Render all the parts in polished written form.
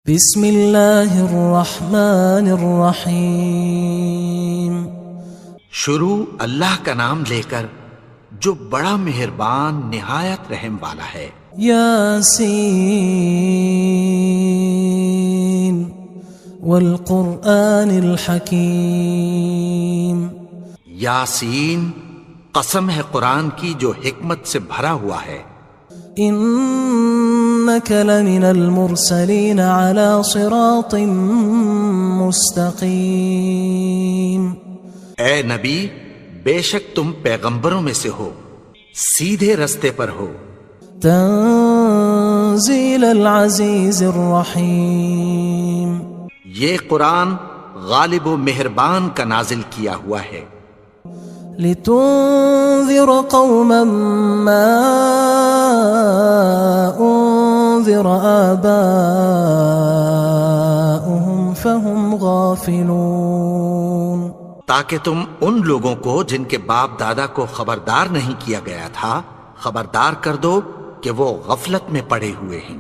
بسم اللہ الرحمن الرحیم۔ شروع اللہ کا نام لے کر جو بڑا مہربان نہایت رحم والا ہے۔ یاسین والقرآن الحکیم۔ یاسین، قسم ہے قرآن کی جو حکمت سے بھرا ہوا ہے۔ انک لمن المرسلین علی صراط مستقیم۔ اے نبی، بے شک تم پیغمبروں میں سے ہو، سیدھے رستے پر ہو۔ تنزیل العزیز الرحیم۔ یہ قرآن غالب و مہربان کا نازل کیا ہوا ہے۔ لتنذر قوما ما انذر آباؤهم فهم غافلون۔ تاکہ تم ان لوگوں کو جن کے باپ دادا کو خبردار نہیں کیا گیا تھا خبردار کر دو کہ وہ غفلت میں پڑے ہوئے ہیں۔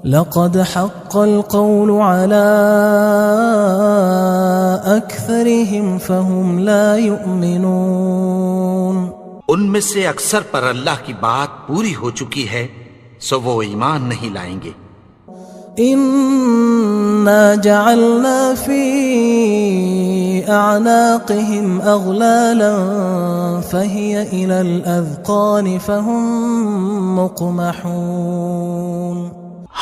لقد حق القول على أكثرهم فهم لا يؤمنون۔ ان میں سے اکثر پر اللہ کی بات پوری ہو چکی ہے سو وہ ایمان نہیں لائیں گے۔ إنا جعلنا في أعناقهم أغلالا فهي إلى الأذقان فهم مقمحون۔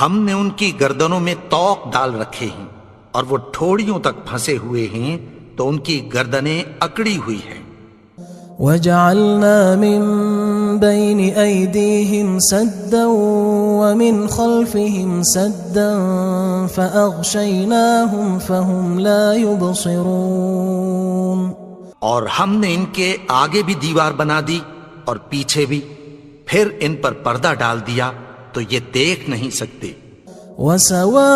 ہم نے ان کی گردنوں میں طوق ڈال رکھے ہیں اور وہ ٹھوڑیوں تک پھنسے ہوئے ہیں تو ان کی گردنیں اکڑی ہوئی ہیں۔ وجعلنا من بين أيديهم سدا ومن خلفهم سدا فأغشيناهم فهم لا يبصرون۔ اور ہم نے ان کے آگے بھی دیوار بنا دی اور پیچھے بھی، پھر ان پر پردہ ڈال دیا تو یہ دیکھ نہیں سکتے۔ وسواء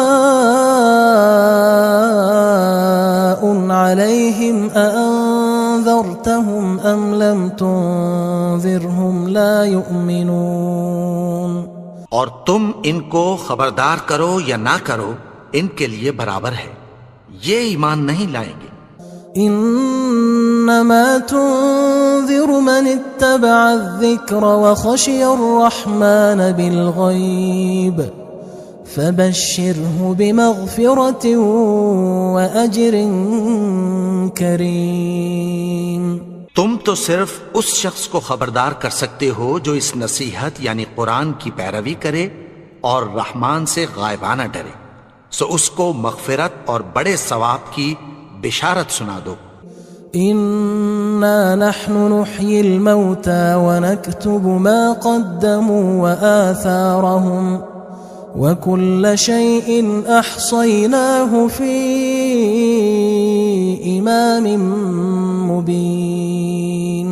عليهم أأنذرتهم أم لم تنذرهم لا يؤمنون۔ اور تم ان کو خبردار کرو یا نہ کرو ان کے لیے برابر ہے، یہ ایمان نہیں لائیں گے۔ انما تنذر من اتبع الذکر وخشی الرحمن بالغیب فبشره بمغفرة وأجر کریم۔ تم تو صرف اس شخص کو خبردار کر سکتے ہو جو اس نصیحت یعنی قرآن کی پیروی کرے اور رحمان سے غائبانہ ڈرے، سو اس کو مغفرت اور بڑے ثواب کی بشارت سنا دو۔ انا نحن نحيي الموتى ونكتب ما قدموا وآثارهم وكل شيء احصيناه في امام مبين۔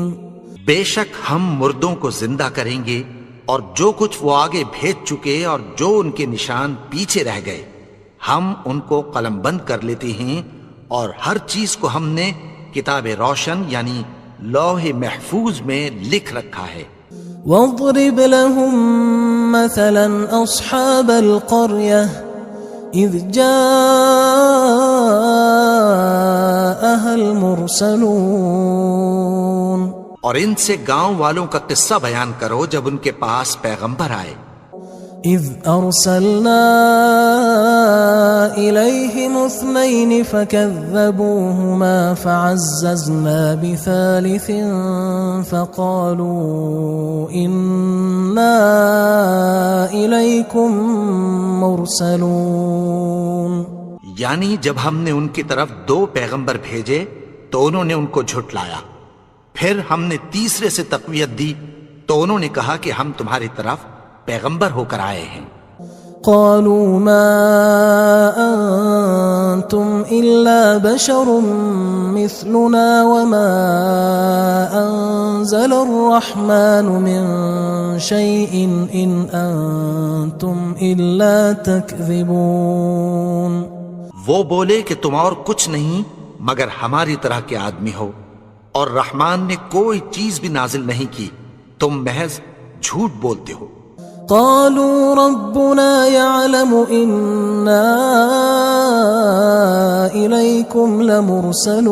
بے شک ہم مردوں کو زندہ کریں گے اور جو کچھ وہ آگے بھیج چکے اور جو ان کے نشان پیچھے رہ گئے ہم ان کو قلم بند کر لیتے ہیں، اور ہر چیز کو ہم نے کتاب روشن یعنی لوح محفوظ میں لکھ رکھا ہے۔ واضرب لهم مثلا اصحاب القرية اذ جاءها المرسلون۔ اور ان سے گاؤں والوں کا قصہ بیان کرو جب ان کے پاس پیغمبر آئے۔ اذ ارسلنا الیہم اثنین فکذبوہما فعززنا بثالث فقالوا انا الیکم مرسلون۔ یعنی جب ہم نے ان کی طرف 2 پیغمبر بھیجے تو انہوں نے ان کو جھٹلایا، پھر ہم نے تیسرے سے تقویت دی تو انہوں نے کہا کہ ہم تمہاری طرف پیغمبر ہو کر آئے ہیں۔ قالوا ما انتم الا بشر مثلنا وما انزل الرحمن من شيء ان انتم الا تكذبون۔ وہ بولے کہ تم اور کچھ نہیں مگر ہماری طرح کے آدمی ہو، اور رحمان نے کوئی چیز بھی نازل نہیں کی، تم محض جھوٹ بولتے ہو۔ قالوا ربنا يعلم إنا إليكم لمرسلون.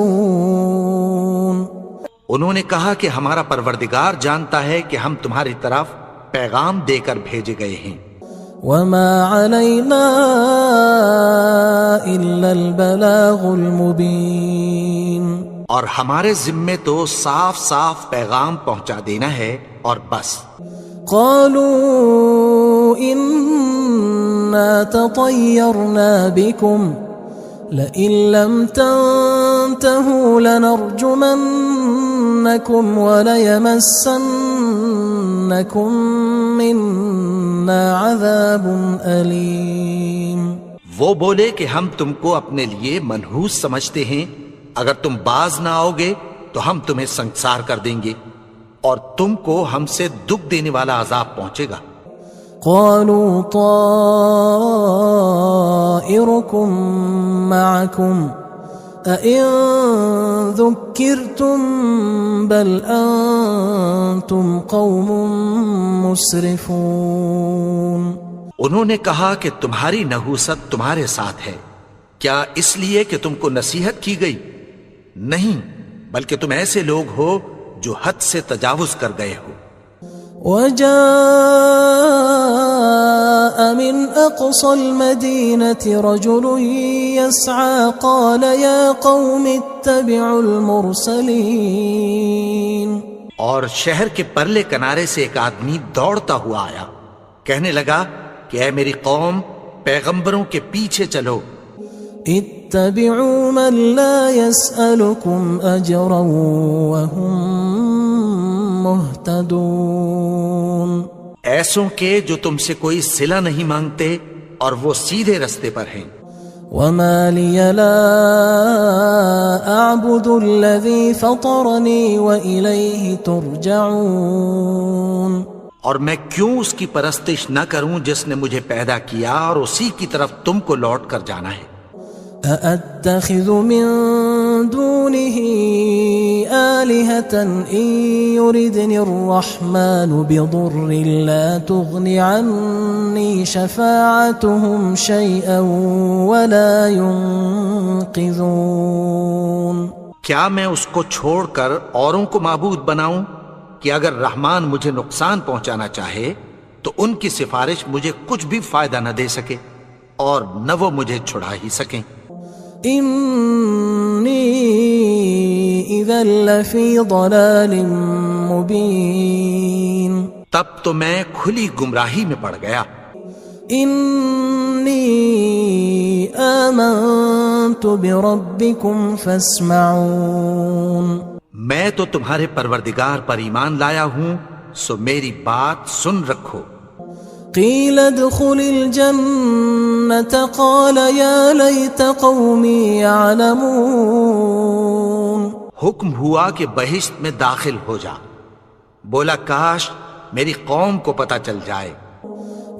انہوں نے کہا کہ ہمارا پروردگار جانتا ہے کہ ہم تمہاری طرف پیغام دے کر بھیجے گئے ہیں. وما علينا إلا البلاغ المبين. اور ہمارے ذمے تو صاف صاف پیغام پہنچا دینا ہے اور بس. قالوا إنا تطيرنا بكم لئن لم تنتهوا لنرجمنكم وليمسنكم منا عذاب أليم. وہ بولے کہ ہم تم کو اپنے لیے منحوس سمجھتے ہیں، اگر تم باز نہ آؤ گے تو ہم تمہیں سنگسار کر دیں گے اور تم کو ہم سے دکھ دینے والا عذاب پہنچے گا. قالوا طائركم معكم أئن ذكرتم بل أنتم قوم مسرفون. انہوں نے کہا کہ تمہاری نحوست تمہارے ساتھ ہے، کیا اس لیے کہ تم کو نصیحت کی گئی؟ نہیں، بلکہ تم ایسے لوگ ہو جو حد سے تجاوز کر گئے ہو. وجاء من أقصى المدينة رجل يسعى قال يا قوم اتبعوا المرسلين. اور شہر کے پرلے کنارے سے ایک آدمی دوڑتا ہوا آیا، کہنے لگا کہ اے میری قوم، پیغمبروں کے پیچھے چلو. اتبعوا من لا يسألكم أجرا وهم مهتدون. ایسوں کے جو تم سے کوئی صلہ نہیں مانگتے اور وہ سیدھے رستے پر ہیں. وما لي لا أعبد الذي فطرني وإليه ترجعون. اور میں کیوں اس کی پرستش نہ کروں جس نے مجھے پیدا کیا اور اسی کی طرف تم کو لوٹ کر جانا ہے. أأتخذ من دونه آلهة إن يردني الرحمن بضر لا تغن عني شفاعتهم شيئا ولا ينقذون. کیا میں اس کو چھوڑ کر اوروں کو معبود بناؤں کہ اگر رحمان مجھے نقصان پہنچانا چاہے تو ان کی سفارش مجھے کچھ بھی فائدہ نہ دے سکے اور نہ وہ مجھے چھڑا ہی سکیں. إني إذا لفي ضلال مبين. تب تو میں کھلی گمراہی میں پڑ گیا. إني آمنت بربكم فاسمعون. میں تو تمہارے پروردگار پر ایمان لایا ہوں، سو میری بات سن رکھو. قيل ادخل الجنة قال يا ليت قومي يعلمون. حکم ہوا کہ بہشت میں داخل ہو جا. بولا کاش میری قوم کو پتہ چل جائے.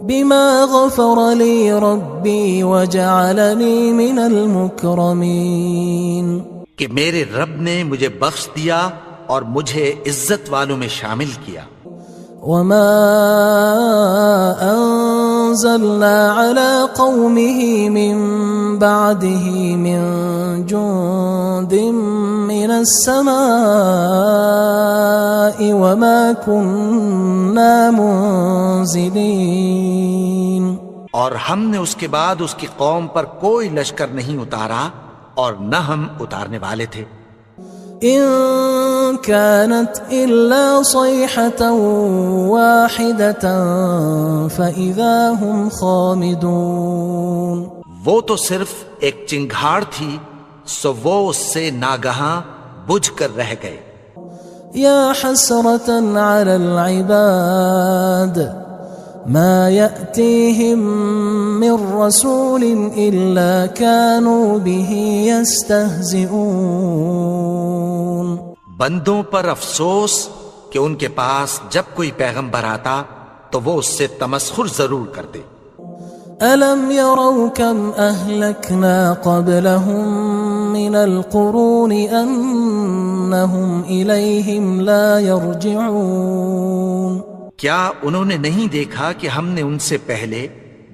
بما غفر لي ربي وجعلني من المكرمين. کہ میرے رب نے مجھے بخش دیا اور مجھے عزت والوں میں شامل کیا. وما أنزلنا على قومه من بعده من جند من السماء وما كنا منزلين. اور ہم نے اس کے بعد اس کی قوم پر کوئی لشکر نہیں اتارا اور نہ ہم اتارنے والے تھے. إن كانت إلا صيحة واحدة فإذا هم خامدون. وہ تو صرف ایک چنگھاڑ تھی، سو وہ اس سے ناگہاں بجھ کر رہ گئے. يا حسرة على العباد ما يأتيهم من رسول إلا كانوا به يستهزئون. بندوں پر افسوس کہ ان کے پاس جب کوئی پیغمبر آتا تو وہ اس سے تمسخر ضرور کرتے. ألم يروا كم أهلكنا قبلهم من القرون أنهم إليهم لا يرجعون. کیا انہوں نے نہیں دیکھا کہ ہم نے ان سے پہلے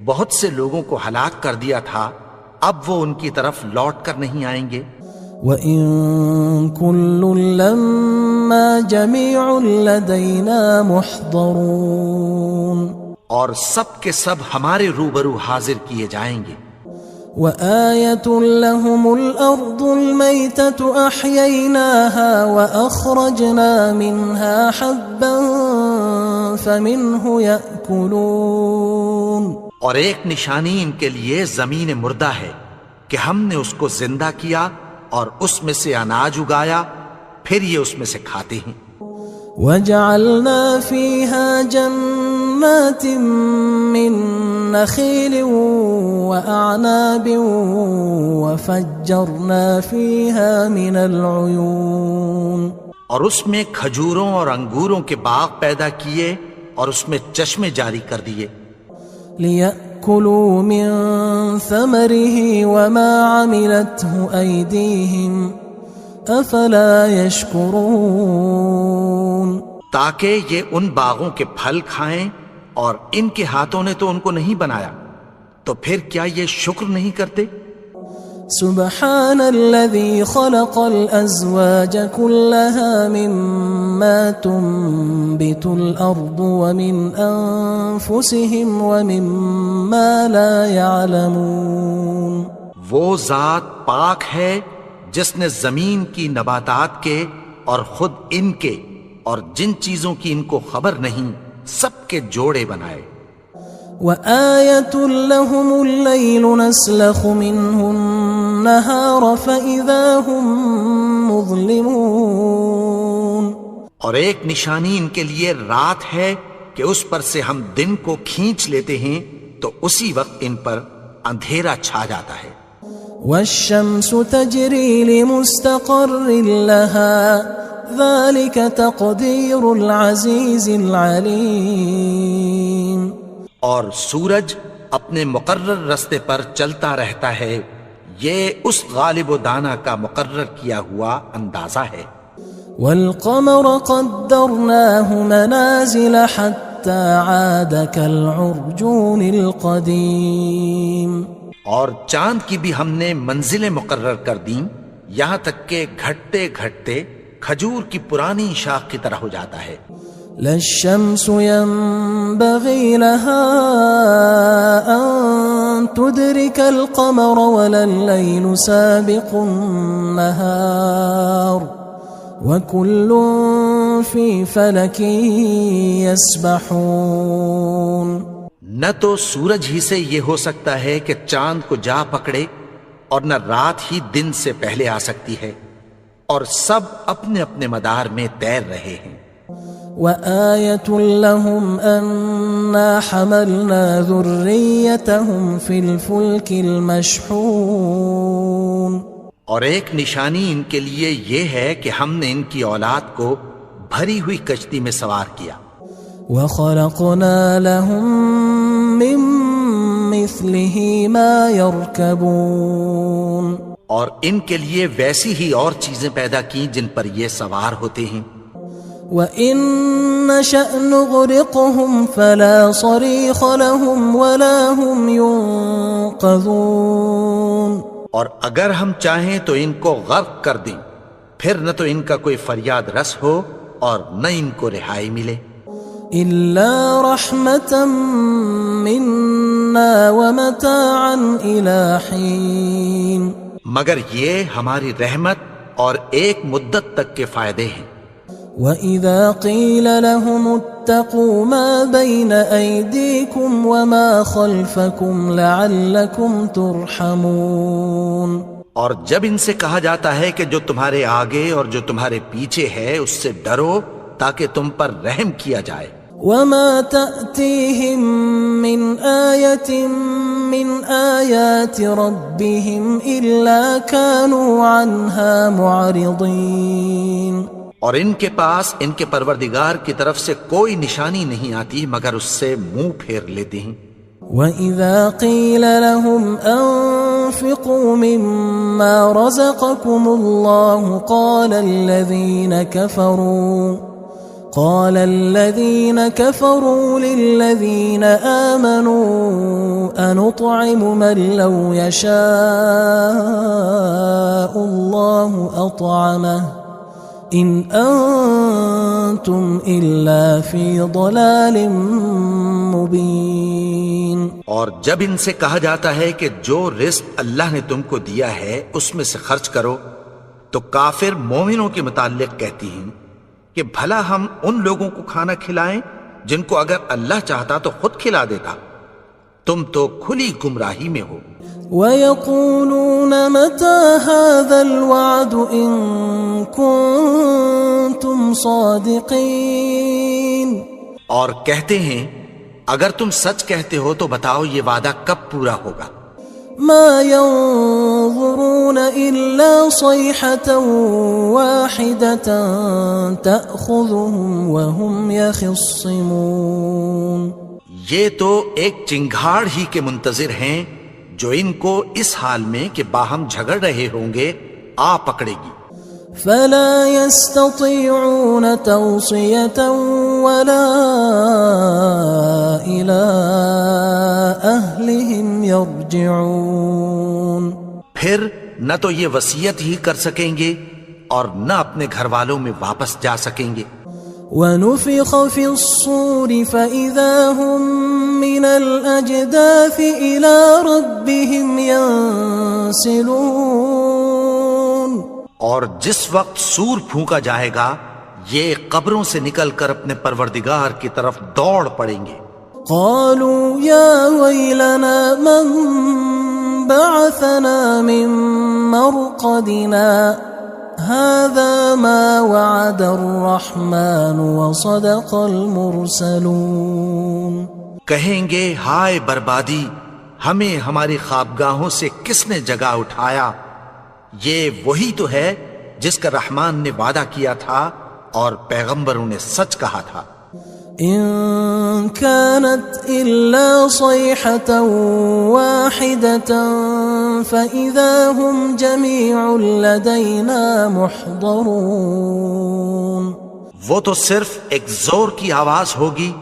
بہت سے لوگوں کو ہلاک کر دیا تھا، اب وہ ان کی طرف لوٹ کر نہیں آئیں گے؟ وَإِن كُلٌّ لَمَّا جَمِيعٌ لَدَيْنَا مُحْضَرُونَ، اور سب کے سب ہمارے روبرو حاضر کیے جائیں گے۔ وَآيَةٌ لَهُمُ الْأَرْضُ الْمَيْتَةُ أَحْيَيْنَاهَا وَأَخْرَجْنَا مِنْهَا حَبًّا فَمِنْهُ يَأْكُلُونَ، اور ایک نشانی ان کے لیے زمین مردہ ہے کہ ہم نے اس کو زندہ کیا اور اس میں سے اناج اگایا، پھر یہ اس میں سے کھاتے ہیں۔ وَجَعَلْنَا فِيهَا جَنَّاتٍ مِّن نَخِيلٍ وَأَعْنَابٍ وَفَجَّرْنَا فِيهَا مِنَ الْعُيُونِ، اور اس میں کھجوروں اور انگوروں کے باغ پیدا کیے اور اس میں چشمے جاری کر دیے، لِيَأْكُلُوا مِن ثَمَرِهِ وَمَا عَمِلَتْهُ أَيْدِيهِمْ أَفَلَا يَشْكُرُونَ، تاکہ یہ ان باغوں کے پھل کھائیں، اور ان کے ہاتھوں نے تو ان کو نہیں بنایا، تو پھر کیا یہ شکر نہیں کرتے؟ سبحان الذي خلق الأزواج كلها مما تنبت الأرض ومن أنفسهم ومما لا يعلمون، وہ ذات پاک ہے جس نے زمین کی نباتات کے اور خود ان کے اور جن چیزوں کی ان کو خبر نہیں سب کے جوڑے بنائے۔ وَآيَةٌ لَهُمُ اللَّيْلُ نَسْلَخُ مِنْهُ النَّهَارَ فَإِذَا هُمْ مُظْلِمُونَ، اور ایک نشانی ان کے لیے رات ہے کہ اس پر سے ہم دن کو کھینچ لیتے ہیں تو اسی وقت ان پر اندھیرا چھا جاتا ہے۔ وَالشَّمْسُ تَجْرِي لِمُسْتَقَرٍّ لَهَا ذَلِكَ تَقْدِيرُ الْعَزِيزِ الْعَلِيمِ، اور سورج اپنے مقرر رستے پر چلتا رہتا ہے، یہ اس غالب و دانا کا مقرر کیا ہوا اندازہ ہے۔ وَالْقَمَرَ قَدَّرْنَاهُ مَنَازِلَ حَتَّى عَادَ كَالْعُرْجُونِ الْقَدِيمِ، اور چاند کی بھی ہم نے منزلیں مقرر کر دیں، یہاں تک کہ گھٹتے گھٹتے کھجور کی پرانی شاخ کی طرح ہو جاتا ہے۔ لا الشمس ينبغي لها أن تدرك القمر ولا الليل سابق النهار وكل في فلك يسبحون، نہ تو سورج ہی سے یہ ہو سکتا ہے کہ چاند کو جا پکڑے، اور نہ رات ہی دن سے پہلے آ سکتی ہے، اور سب اپنے اپنے مدار میں تیر رہے ہیں۔ وَآيَةٌ لَهُمْ أَنَّا حَمَلْنَا ذُرِّيَّتَهُمْ فِي الْفُلْكِ الْمَشْحُونِ، اور ایک نشانی ان کے لیے یہ ہے کہ ہم نے ان کی اولاد کو بھری ہوئی کشتی میں سوار کیا۔ وَخَلَقْنَا لَهُم مِّن مِّثْلِهِ مَا يَرْكَبُونَ، اور ان کے لیے ویسی ہی اور چیزیں پیدا کی جن پر یہ سوار ہوتے ہیں۔ وَإِن نَّشَأْ نُغْرِقْهُمْ فَلَا صَرِيخَ لَهُمْ وَلَا هُمْ يُنقَذُونَ، اور اگر ہم چاہیں تو ان کو غرق کر دیں، پھر نہ تو ان کا کوئی فریاد رس ہو اور نہ ان کو رہائی ملے۔ إِلَّا رَحْمَةً مِّنَّا وَمَتَاعًا إِلَى حِينٍ، مگر یہ ہماری رحمت اور ایک مدت تک کے فائدے ہیں۔ وَإِذَا قِيلَ لَهُمُ اتَّقُوا مَا بَيْنَ أَيْدِيكُمْ وَمَا خَلْفَكُمْ لَعَلَّكُمْ تُرْحَمُونَ، اور جب ان سے کہا جاتا ہے کہ جو تمہارے آگے اور جو تمہارے پیچھے ہے اس سے ڈرو تاکہ تم پر رحم کیا جائے۔ وَمَا تَأْتِيهِم مِّنْ آيَةٍ مِّنْ آيَاتِ رَبِّهِمْ إِلَّا كَانُوا عَنْهَا مُعْرِضِينَ، اور ان کے پاس ان کے پروردگار کی طرف سے کوئی نشانی نہیں آتی مگر اس سے منہ پھیر لیتے ہیں۔ وَإِذَا قِيلَ لَهُمْ أَنفِقُوا مِمَّا رَزَقَكُمُ اللَّهُ قال الذين كفروا للذين آمنوا أنطعم من لو يشاء الله أطعمه إن أنتم إلا في ضلال مبين. اور جب ان سے کہا جاتا ہے کہ جو رزق اللہ نے تم کو دیا ہے اس میں سے خرچ کرو، تو کافر مومنوں کے متعلق کہتی ہیں کہ بھلا ہم ان لوگوں کو کھانا کھلائیں جن کو اگر اللہ چاہتا تو خود کھلا دیتا. تم تو کھلی گمراہی میں ہو. وَيَقُولُونَ مَتَى هَذَا الْوَعْدُ إِن كُنتُمْ صَادِقِينَ. اور کہتے ہیں اگر تم سچ کہتے ہو تو بتاؤ یہ وعدہ کب پورا ہوگا. ما ينظرون إلا صيحة واحدة تأخذهم وهم يخصمون. یہ تو ایک چنگھاڑ ہی کے منتظر ہیں جو ان کو اس حال میں کہ باہم جھگڑ رہے ہوں گے آ پکڑے گی. فلا يستطيعون توصية ولا إلى أهلهم يرجعون. پھر نہ تو یہ وصیت ہی کر سکیں گے اور نہ اپنے گھر والوں میں واپس جا سکیں گے. وَنُفِخَ فِي الصُّورِ فَإِذَا هُم مِّنَ الْأَجْدَاثِ إِلَى رَبِّهِمْ يَنسِلُونَ. اور جس وقت سور پھونکا جائے گا یہ قبروں سے نکل کر اپنے پروردگار کی طرف دوڑ پڑیں گے. قالوا يا ويلنا من بعثنا من مرقدنا هذا ما وعد الرحمن وصدق المرسلون. کہیں گے ہائے بربادی، ہمیں ہماری خوابگاہوں سے کس نے جگا اٹھایا. یہ وہی تو ہے جس کا رحمان نے وعدہ کیا تھا اور پیغمبروں نے سچ کہا تھا. إن كانت إلا صيحة واحدة فإذا هم جميع لدينا محضرون. وہ تو صرف ایک زور کی آواز ہوگی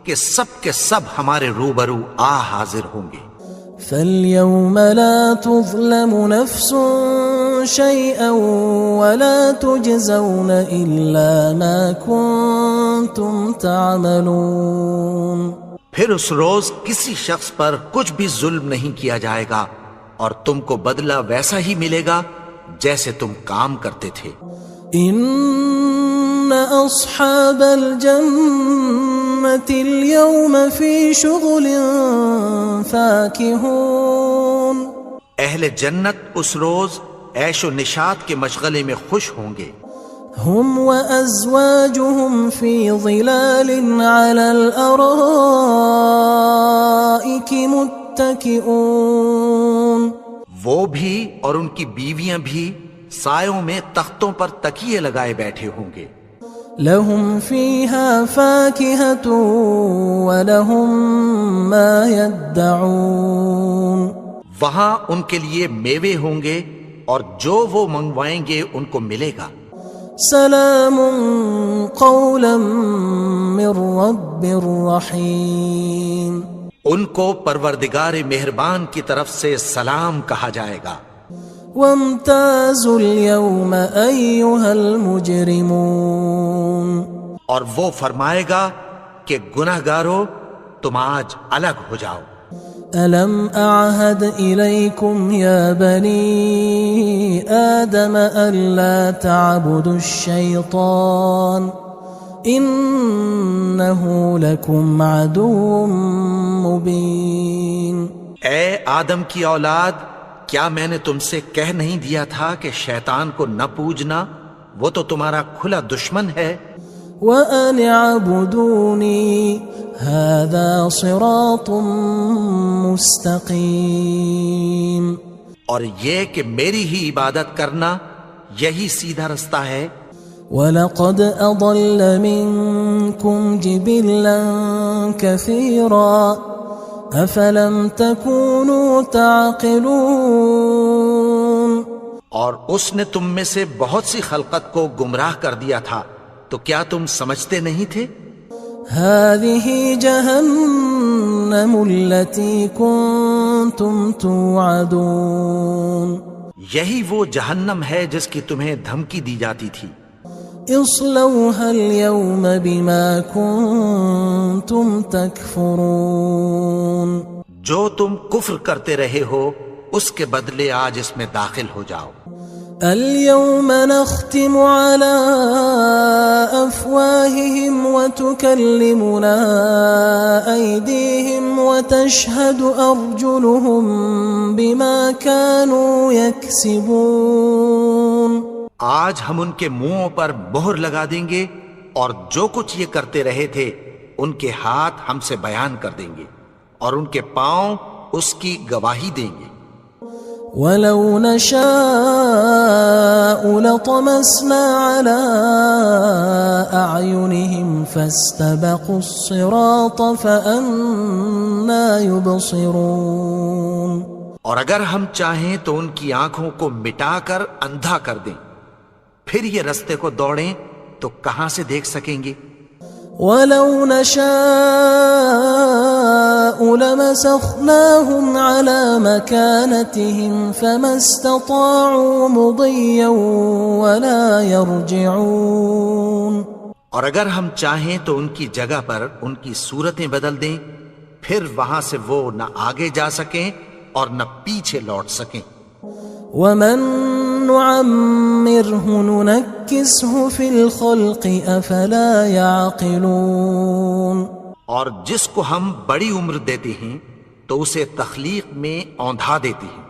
کہ سب کے سب ہمارے روبرو آ حاضر ہوں گے. فاليوم لا تظلم نفس شيئا ولا تجزون إلا ما كنتم تعملون. پھر اس روز کسی شخص پر کچھ بھی ظلم نہیں کیا جائے گا اور تم کو بدلہ ویسا ہی ملے گا جیسے تم کام کرتے تھے. إن أصحاب الجنة اليوم في شغل فاكهون. اہل جنت اس روز عیش و نشاط کے مشغلے میں خوش ہوں گے. هم وأزواجهم في ظلال على الأرائك متكئون. وہ بھی اور ان کی بیویاں بھی سایوں میں تختوں پر تکیے لگائے بیٹھے ہوں گے. لهم فيها فاكهة ولهم ما يدعون. وہاں ان کے لیے میوے ہوں گے اور جو وہ منگوائیں گے ان کو ملے گا. سلام قولا من رب رحیم. ان کو پروردگار مہربان کی طرف سے سلام کہا جائے گا. وامتازوا اليوم أيها المجرمون. اور وہ فرمائے گا کہ گناہگارو تم آج الگ ہو جاؤ. ألم أعهد إليكم يا بني آدم ألا تعبدوا الشيطان إنه لكم عدو مبين. اے آدم کی اولاد، کیا میں نے تم سے کہہ نہیں دیا تھا کہ شیطان کو نہ پوجنا، وہ تو تمہارا کھلا دشمن ہے. وَأَنِ اعْبُدُونِي هَذَا صِرَاطٌ مُسْتَقِيمٌ. اور یہ کہ میری ہی عبادت کرنا یہی سیدھا رستہ ہے. وَلَقَدْ أَضَلَّ مِنْكُمْ جِبِلًّا كَثِيرًا أَفَلَمْ تَكُونُوا تَعْقِلُونَ. اور اس نے تم میں سے بہت سی خلقت کو گمراہ کر دیا تھا، تو کیا تم سمجھتے نہیں تھے؟ هذه جهنم التي كنتم توعدون یہی وہ جہنم ہے جس کی تمہیں دھمکی دی جاتی تھی۔ اصلوها اليوم بما كنتم تكفرون جو تم کفر کرتے رہے ہو اس کے بدلے آج اس میں داخل ہو جاؤ۔ اليوم نختم على أفواههم وتكلمنا أيديهم وتشهد أرجلهم بما كانوا يكسبون آج ہم ان کے منہوں پر مہر لگا دیں گے اور جو کچھ یہ کرتے رہے تھے ان کے ہاتھ ہم سے بیان کر دیں گے اور ان کے پاؤں اس کی گواہی دیں گے۔ وَلَوْ نَشَاءُ لَطَمَسْنَا عَلَىٰ أَعْيُنِهِمْ فَاسْتَبَقُوا الصِّرَاطَ فَأَنَّىٰ يُبْصِرُونَ اور اگر ہم چاہیں تو ان کی آنکھوں کو مٹا کر اندھا کر دیں، پھر یہ رستے کو دوڑیں تو کہاں سے دیکھ سکیں گے؟ وَلَوْ نَشَاءُ لَمَسَخْنَاهُمْ عَلَىٰ مَكَانَتِهِمْ فَمَا اسْتَطَاعُوا مُضِيًّا وَلَا يَرْجِعُونَ اور اگر ہم چاہیں تو ان کی جگہ پر ان کی صورتیں بدل دیں، پھر وہاں سے وہ نہ آگے جا سکیں اور نہ پیچھے لوٹ سکیں۔ وَمَن نُعَمِّرْهُ نُنَكِّسْهُ فِي الْخَلْقِ أَفَلَا يَعْقِلُونَ اور جس کو ہم بڑی عمر دیتے ہیں تو اسے تخلیق میں اوندھا دیتے ہیں،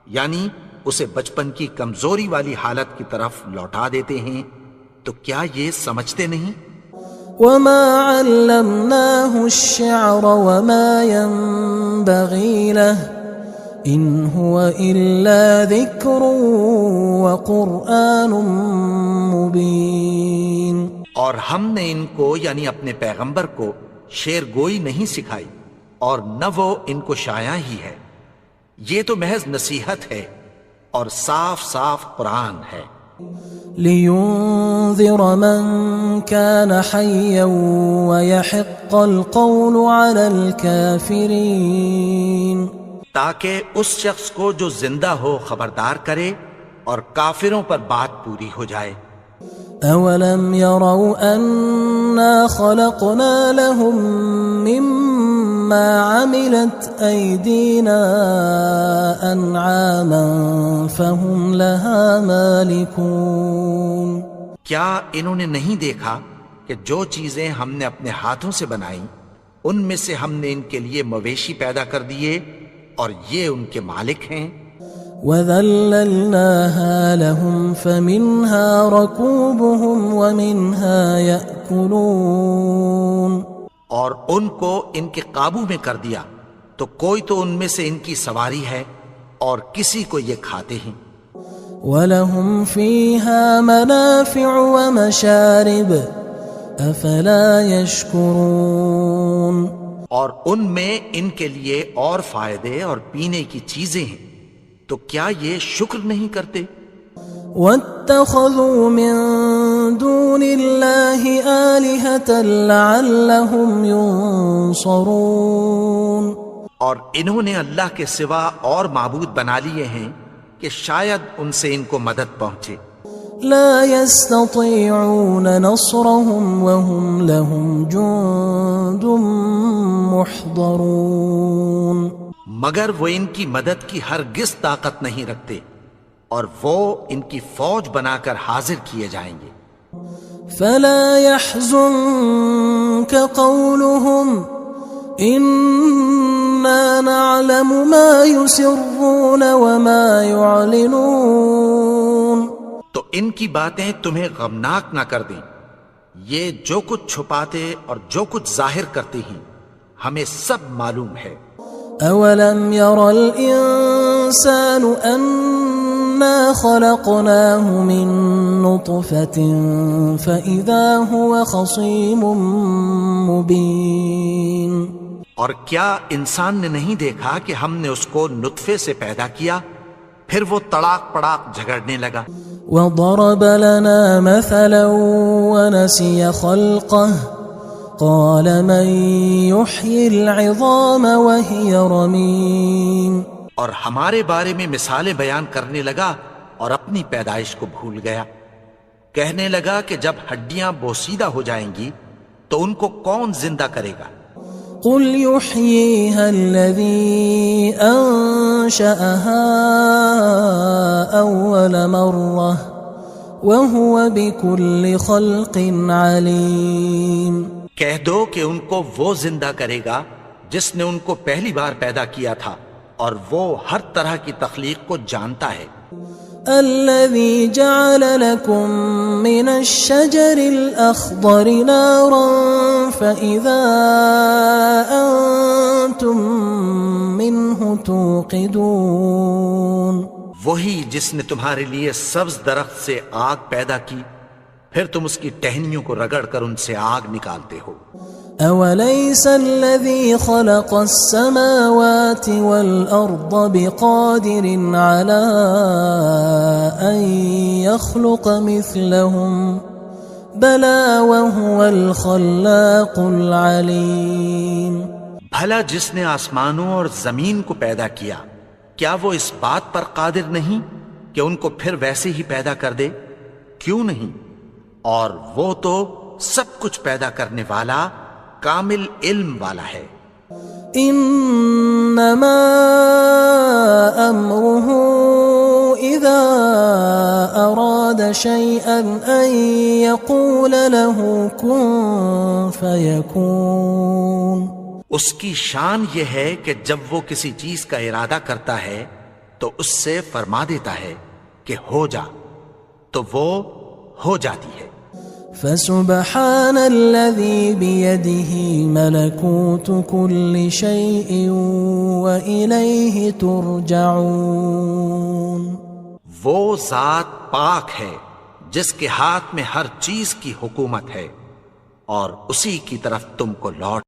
یعنی اسے بچپن کی کمزوری والی حالت کی طرف لوٹا دیتے ہیں، تو کیا یہ سمجھتے نہیں؟ وَمَا عَلَّمْنَاهُ الشِّعْرَ وَمَا يَنبَغِي لَهُ إِنْ هُوَ إِلَّا ذِكْرٌ وَقُرْآنٌ مُبِينٌ اور ہم نے ان کو یعنی اپنے پیغمبر کو شعر گوئی نہیں سکھائی اور نہ وہ ان کو شایع ہی ہے، یہ تو محض نصیحت ہے اور صاف صاف قرآن ہے۔ لِيُنذِرَ مَن كَانَ حَيًّا وَيَحِقَّ الْقَوْلُ عَلَى الْكَافِرِينَ تاکہ اس شخص کو جو زندہ ہو خبردار کرے اور کافروں پر بات پوری ہو جائے۔ أَوَلَمْ يَرَوْا أَنَّا خَلَقْنَا لَهُم مِّمَّا عَمِلَتْ أَيْدِينَا أَنْعَامًا فَهُمْ لَهَا مَالِكُونَ کیا انہوں نے نہیں دیکھا کہ جو چیزیں ہم نے اپنے ہاتھوں سے بنائیں ان میں سے ہم نے ان کے لیے مویشی پیدا کر دیے اور یہ ان کے مالک ہیں۔ وَذَلَّلْنَاهَا لَهُمْ فَمِنْهَا رَكُوبُهُمْ وَمِنْهَا يَأْكُلُونَ اور ان کو ان کے قابو میں کر دیا تو کوئی تو ان میں سے ان کی سواری ہے اور کسی کو یہ کھاتے ہیں۔ وَلَهُمْ فِيهَا مَنَافِعُ وَمَشَارِبُ أَفَلَا يَشْكُرُونَ اور ان میں ان کے لیے اور فائدے اور پینے کی چیزیں ہیں، تو کیا یہ شکر نہیں کرتے؟ وَاتَّخَذُوا مِن دُونِ اللَّهِ آلِهَةً لَعَلَّهُمْ يُنصَرُونَ اور انہوں نے اللہ کے سوا اور معبود بنا لیے ہیں کہ شاید ان سے ان کو مدد پہنچے۔ لا يستطيعون نصرهم وهم لهم جند محضرون مگر وہ ان کی مدد کی ہرگز طاقت نہیں رکھتے اور وہ ان کی فوج بنا کر حاضر کیے جائیں گے۔ فلا يحزنك قولهم إنا نعلم ما يسرون وما يعلنون تو ان کی باتیں تمہیں غمناک نہ کر دیں، یہ جو کچھ چھپاتے اور جو کچھ ظاہر کرتے ہیں ہمیں سب معلوم ہے۔ أَوَلَمْ يَرَ الْإِنسَانُ أَنَّا خَلَقْنَاهُ مِن نُّطْفَةٍ فَإِذَا هُوَ خَصِيمٌ مُّبِينٌ اور کیا انسان نے نہیں دیکھا کہ ہم نے اس کو نطفے سے پیدا کیا، پھر وہ تڑاک پڑاک جھگڑنے لگا۔ وضرب لنا مثلا ونسي خلقه قال من يحيي العظام وهي رميم. اور ہمارے بارے میں مثالیں بیان کرنے لگا اور اپنی پیدائش کو بھول گیا. کہنے لگا کہ جب ہڈیاں بوسیدہ ہو جائیں گی تو ان کو کون زندہ کرے گا؟ قل يحييها الذي أنشأها أول مرة وهو بكل خلق عليم. کہہ دو کہ ان کو وہ زندہ کرے گا جس نے ان کو پہلی بار پیدا کیا تھا اور وہ ہر طرح کی تخلیق کو جانتا ہے. الذي جعل لكم من الشجر الأخضر نارا فإذا أنتم منه توقدون. وہی جس نے تمہارے لیے سبز درخت سے آگ پیدا کی پھر تم اس کی ٹہنیوں کو رگڑ کر ان سے آگ نکالتے ہو. أوليس الذي خلق السماوات والأرض بقادر على أن يخلق مثلهم بلى وهو الخلاق العليم. بھلا جس نے آسمانوں اور زمین کو پیدا کیا کیا وہ اس بات پر قادر نہیں کہ ان کو پھر ویسے ہی پیدا کر دے؟ کیوں نہیں؟ اور وہ تو سب کچھ پیدا کرنے والا کامل علم والا ہے. انما امره اذا اراد شيئا ان يقول له كن فيكون. اس کی شان یہ ہے کہ جب وہ کسی چیز کا ارادہ کرتا ہے تو اس سے فرما دیتا ہے کہ ہو جا تو وہ ہو جاتی ہے. فسبحان الذي بيده ملكوت كل شيء وإليه ترجعون. وہ ذات پاک ہے جس کے ہاتھ میں ہر چیز کی حکومت ہے اور اسی کی طرف تم کو لوٹ